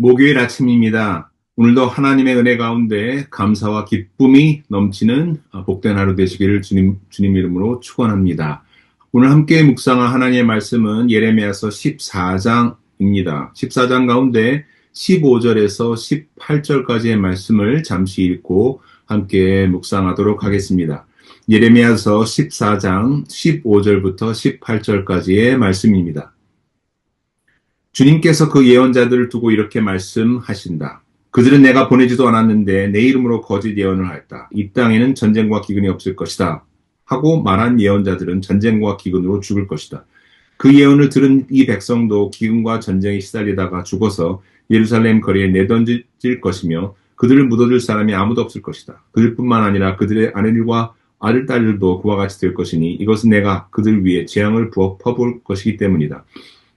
목요일 아침입니다. 오늘도 하나님의 은혜 가운데 감사와 기쁨이 넘치는 복된 하루 되시기를 주님 이름으로 축원합니다. 오늘 함께 묵상할 하나님의 말씀은 예레미야서 14장입니다. 14장 가운데 15절에서 18절까지의 말씀을 잠시 읽고 함께 묵상하도록 하겠습니다. 예레미야서 14장 15절부터 18절까지의 말씀입니다. 주님께서 그 예언자들을 두고 이렇게 말씀하신다. 그들은 내가 보내지도 않았는데 내 이름으로 거짓 예언을 하였다. 이 땅에는 전쟁과 기근이 없을 것이다. 하고 말한 예언자들은 전쟁과 기근으로 죽을 것이다. 그 예언을 들은 이 백성도 기근과 전쟁에 시달리다가 죽어서 예루살렘 거리에 내던질 것이며 그들을 묻어줄 사람이 아무도 없을 것이다. 그들뿐만 아니라 그들의 아내들과 아들, 딸들도 그와 같이 될 것이니 이것은 내가 그들 위에 재앙을 부어 퍼부을 것이기 때문이다.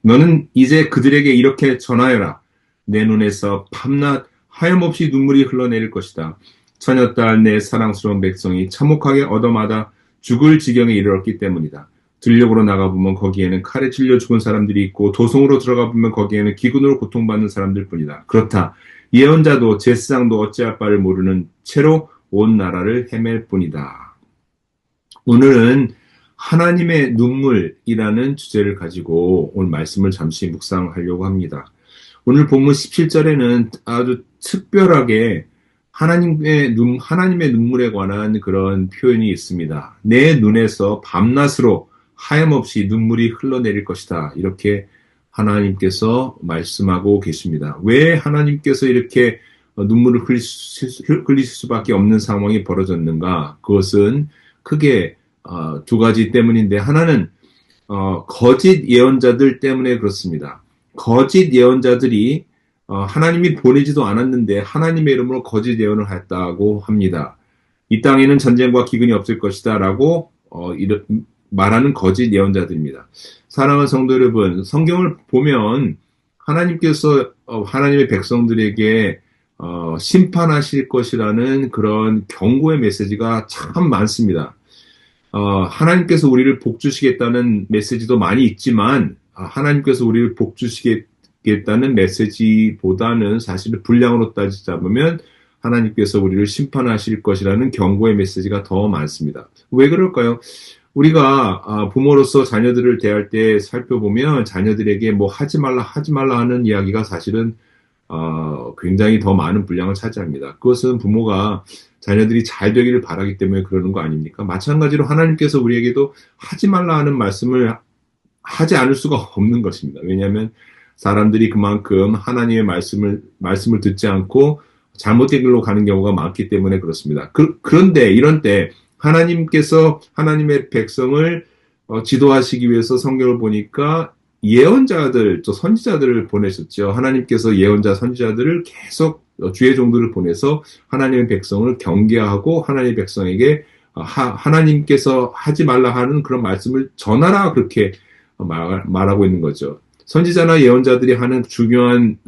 너는 이제 그들에게 이렇게 전하여라. 내 눈에서 밤낮 하염없이 눈물이 흘러내릴 것이다. 처녀딸 내 사랑스러운 백성이 참혹하게 얻어맞아 죽을 지경에 이르렀기 때문이다. 들녘으로 나가보면 거기에는 칼에 찔려 죽은 사람들이 있고 도성으로 들어가보면 거기에는 기근으로 고통받는 사람들 뿐이다. 그렇다. 예언자도 제사장도 어찌할 바를 모르는 채로 온 나라를 헤맬 뿐이다. 오늘은 하나님의 눈물이라는 주제를 가지고 오늘 말씀을 잠시 묵상하려고 합니다. 오늘 본문 17절에는 아주 특별하게 하나님의 눈물에 관한 그런 표현이 있습니다. 내 눈에서 밤낮으로 하염없이 눈물이 흘러내릴 것이다. 이렇게 하나님께서 말씀하고 계십니다. 왜 하나님께서 이렇게 눈물을 흘리실 수밖에 없는 상황이 벌어졌는가? 그것은 크게 두 가지 때문인데, 하나는 거짓 예언자들 때문에 그렇습니다. 거짓 예언자들이 하나님이 보내지도 않았는데 하나님의 이름으로 거짓 예언을 했다고 합니다. 이 땅에는 전쟁과 기근이 없을 것이다 라고 말하는 거짓 예언자들입니다. 사랑하는 성도 여러분, 성경을 보면 하나님께서 하나님의 백성들에게 심판하실 것이라는 그런 경고의 메시지가 참 많습니다. 하나님께서 우리를 복주시겠다는 메시지도 많이 있지만, 하나님께서 우리를 복주시겠다는 메시지보다는 사실은 분량으로 따지자면 하나님께서 우리를 심판하실 것이라는 경고의 메시지가 더 많습니다. 왜 그럴까요? 우리가 부모로서 자녀들을 대할 때 살펴보면 자녀들에게 뭐 하지 말라 하는 이야기가 사실은 굉장히 더 많은 분량을 차지합니다. 그것은 부모가 자녀들이 잘 되기를 바라기 때문에 그러는 거 아닙니까? 마찬가지로 하나님께서 우리에게도 하지 말라 하는 말씀을 하지 않을 수가 없는 것입니다. 왜냐하면 사람들이 그만큼 하나님의 말씀을 듣지 않고 잘못된 길로 가는 경우가 많기 때문에 그렇습니다. 그런데 이런 때 하나님께서 하나님의 백성을 지도하시기 위해서 성경을 보니까 예언자들, 또 선지자들을 보내셨죠. 하나님께서 예언자, 선지자들을 계속 주의 종들을 보내서 하나님의 백성을 경계하고 하나님의 백성에게 하나님께서 하지 말라 하는 그런 말씀을 전하라, 그렇게 말하고 있는 거죠. 선지자나 예언자들이 하는 중요한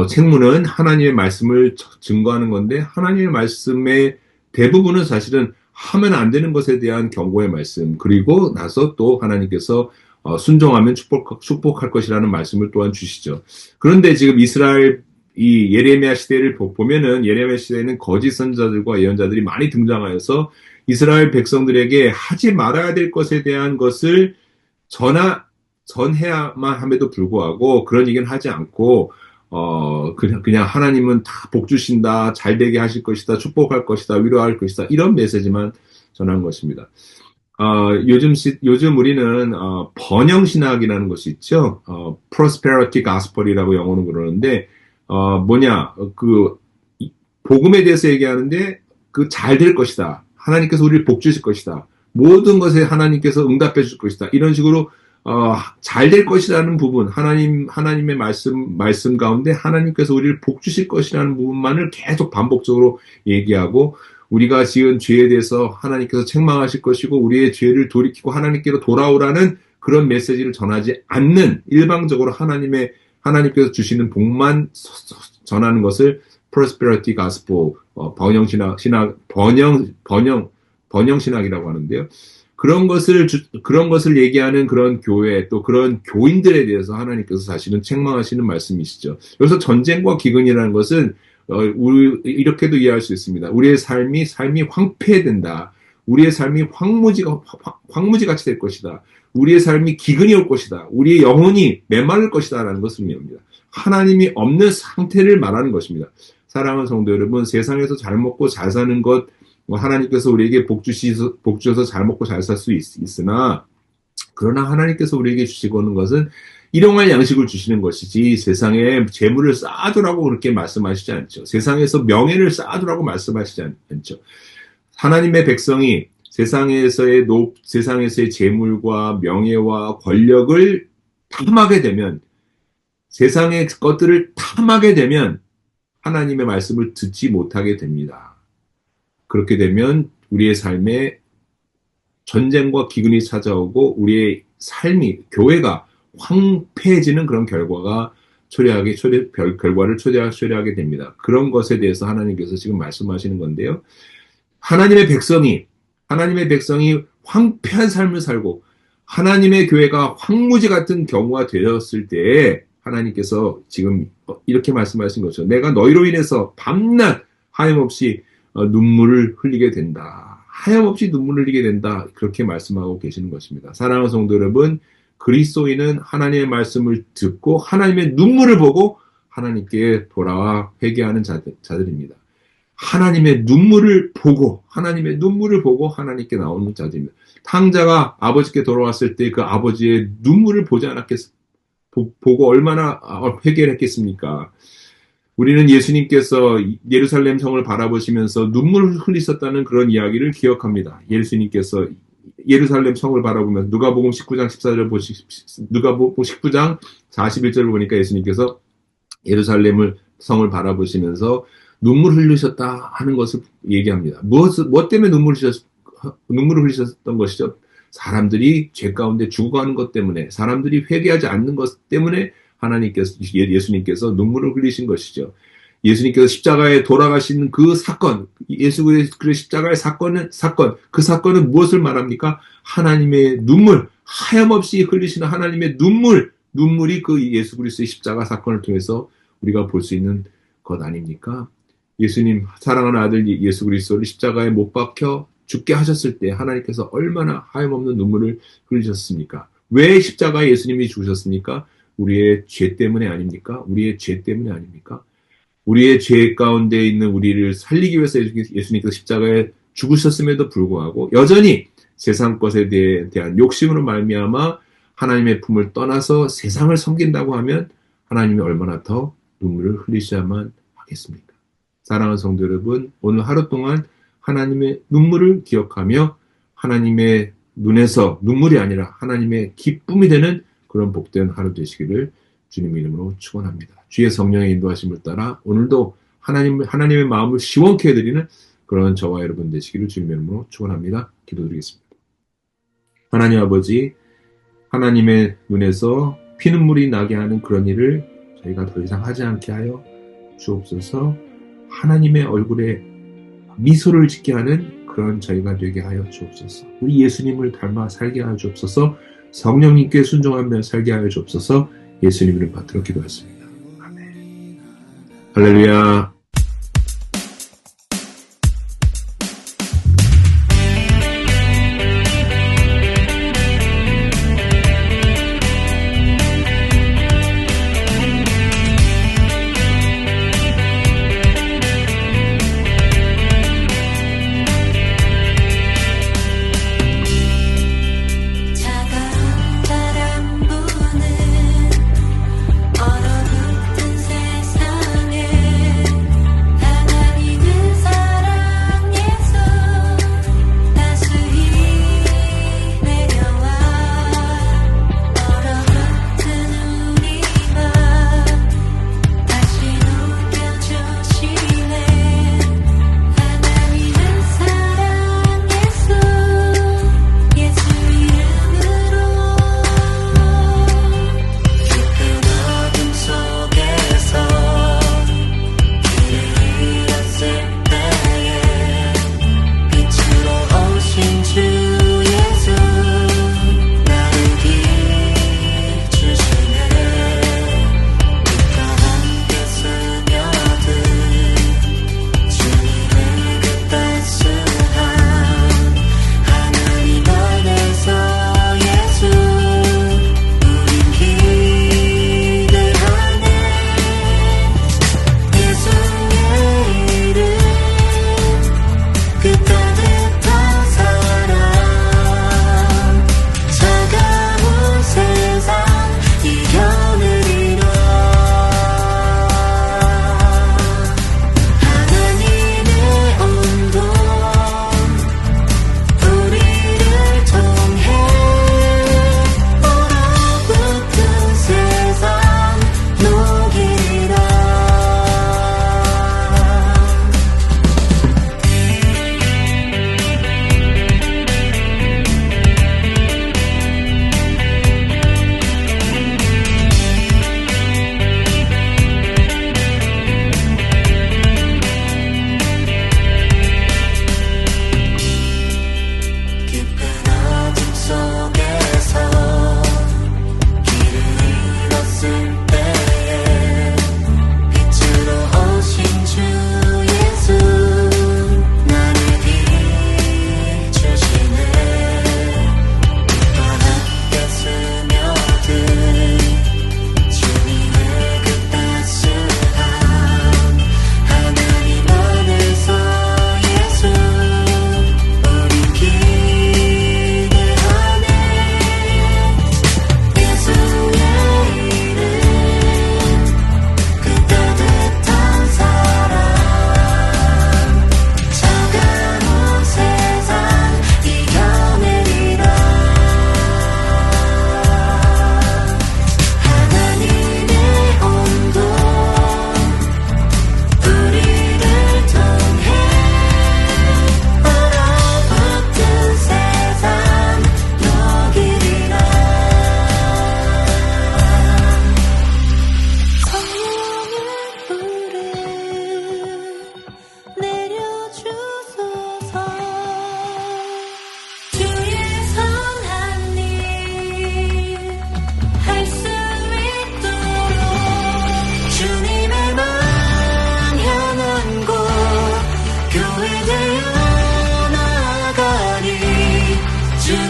책무는 하나님의 말씀을 증거하는 건데, 하나님의 말씀의 대부분은 사실은 하면 안 되는 것에 대한 경고의 말씀, 그리고 나서 또 하나님께서 순종하면 축복할 것이라는 말씀을 또한 주시죠. 그런데 지금 이스라엘 이 예레미야 시대를 보면은, 예레미야 시대에는 거짓 선지자들과 예언자들이 많이 등장하여서 이스라엘 백성들에게 하지 말아야 될 것에 대한 것을 전해야만 함에도 불구하고 그런 얘기는 하지 않고 그냥 하나님은 다 복 주신다, 잘 되게 하실 것이다, 축복할 것이다, 위로할 것이다, 이런 메시지만 전한 것입니다. 요즘 우리는 번영신학이라는 것이 있죠. prosperity gospel이라고 영어로 그러는데, 복음에 대해서 얘기하는데 잘 될 것이다, 하나님께서 우리를 복 주실 것이다, 모든 것에 하나님께서 응답해 줄 것이다, 이런 식으로 잘 될 것이라는 부분, 하나님의 말씀 가운데 하나님께서 우리를 복 주실 것이라는 부분만을 계속 반복적으로 얘기하고, 우리가 지은 죄에 대해서 하나님께서 책망하실 것이고 우리의 죄를 돌이키고 하나님께로 돌아오라는 그런 메시지를 전하지 않는, 일방적으로 하나님께서 주시는 복만 전하는 것을 prosperity gospel, 번영신학이라고 하는데요. 그런 것을 얘기하는 그런 교회, 또 그런 교인들에 대해서 하나님께서 사실은 책망하시는 말씀이시죠. 여기서 전쟁과 기근이라는 것은, 이렇게도 이해할 수 있습니다. 우리의 삶이 황폐된다. 우리의 삶이 황무지같이 될 것이다. 우리의 삶이 기근이 올 것이다. 우리의 영혼이 메마를 것이다. 라는 것을 의미합니다. 하나님이 없는 상태를 말하는 것입니다. 사랑하는 성도 여러분, 세상에서 잘 먹고 잘 사는 것, 하나님께서 우리에게 복 주셔서 잘 먹고 잘 살 수 있으나, 그러나 하나님께서 우리에게 주시고는 것은 일용할 양식을 주시는 것이지, 세상에 재물을 쌓아두라고 그렇게 말씀하시지 않죠. 세상에서 명예를 쌓아두라고 말씀하시지 않죠. 하나님의 백성이 세상에서의 재물과 명예와 권력을 탐하게 되면, 세상의 것들을 탐하게 되면 하나님의 말씀을 듣지 못하게 됩니다. 그렇게 되면 우리의 삶에 전쟁과 기근이 찾아오고 우리의 삶이, 교회가 황폐해지는 그런 결과를 초래하게 됩니다. 그런 것에 대해서 하나님께서 지금 말씀하시는 건데요. 하나님의 백성이 황폐한 삶을 살고 하나님의 교회가 황무지 같은 경우가 되었을 때에 하나님께서 지금 이렇게 말씀하신 거죠. 내가 너희로 인해서 밤낮 하염없이 눈물을 흘리게 된다. 하염없이 눈물을 흘리게 된다. 그렇게 말씀하고 계시는 것입니다. 사랑하는 성도 여러분, 그리스도인은 하나님의 말씀을 듣고 하나님의 눈물을 보고 하나님께 돌아와 회개하는 자들입니다. 하나님의 눈물을 보고 하나님께 나오는 자들입니다. 탕자가 아버지께 돌아왔을 때 그 아버지의 눈물을 보고 얼마나 회개를 했겠습니까? 우리는 예수님께서 예루살렘 성을 바라보시면서 눈물을 흘리셨다는 그런 이야기를 기억합니다. 예수님께서 예루살렘 성을 바라보면서 누가복음 19장 41절을 보니까 예수님께서 예루살렘 성을 바라보시면서 눈물을 흘리셨다 하는 것을 얘기합니다. 무엇 때문에 눈물을 흘리셨던 것이죠? 사람들이 죄 가운데 죽어가는 것 때문에, 사람들이 회개하지 않는 것 때문에 예수님께서 눈물을 흘리신 것이죠. 예수님께서 십자가에 돌아가신 그 사건, 예수의 십자가의 그 사건은 무엇을 말합니까? 하나님의 눈물, 하염없이 흘리시는 하나님의 눈물이 그 예수 그리스도의 십자가 사건을 통해서 우리가 볼 수 있는 것 아닙니까? 예수님, 사랑하는 아들 예수 그리스도를 십자가에 못 박혀 죽게 하셨을 때 하나님께서 얼마나 하염없는 눈물을 흘리셨습니까? 왜 십자가에 예수님이 죽으셨습니까? 우리의 죄 때문에 아닙니까? 우리의 죄 가운데 있는 우리를 살리기 위해서 예수님께서 십자가에 죽으셨음에도 불구하고 여전히 세상 것에 대한 욕심으로 말미암아 하나님의 품을 떠나서 세상을 섬긴다고 하면 하나님이 얼마나 더 눈물을 흘리셔야만 하겠습니까? 사랑하는 성도 여러분, 오늘 하루 동안 하나님의 눈물을 기억하며 하나님의 눈에서 눈물이 아니라 하나님의 기쁨이 되는 그런 복된 하루 되시기를 주님의 이름으로 축원합니다. 주의 성령의 인도하심을 따라 오늘도 하나님의 마음을 시원케 해드리는 그런 저와 여러분 되시기를 주님의 이름으로 축원합니다. 기도드리겠습니다. 하나님 아버지, 하나님의 눈에서 피눈물이 나게 하는 그런 일을 저희가 더 이상 하지 않게 하여 주옵소서. 하나님의 얼굴에 미소를 짓게 하는 그런 저희가 되게 하여 주옵소서. 우리 예수님을 닮아 살게 하여 주옵소서. 성령님께 순종하며 살게 하여 주옵소서. 예수님 이름 받들어 기도했습니다. 아멘. 할렐루야. 얼어붙은 세상에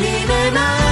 주님의 말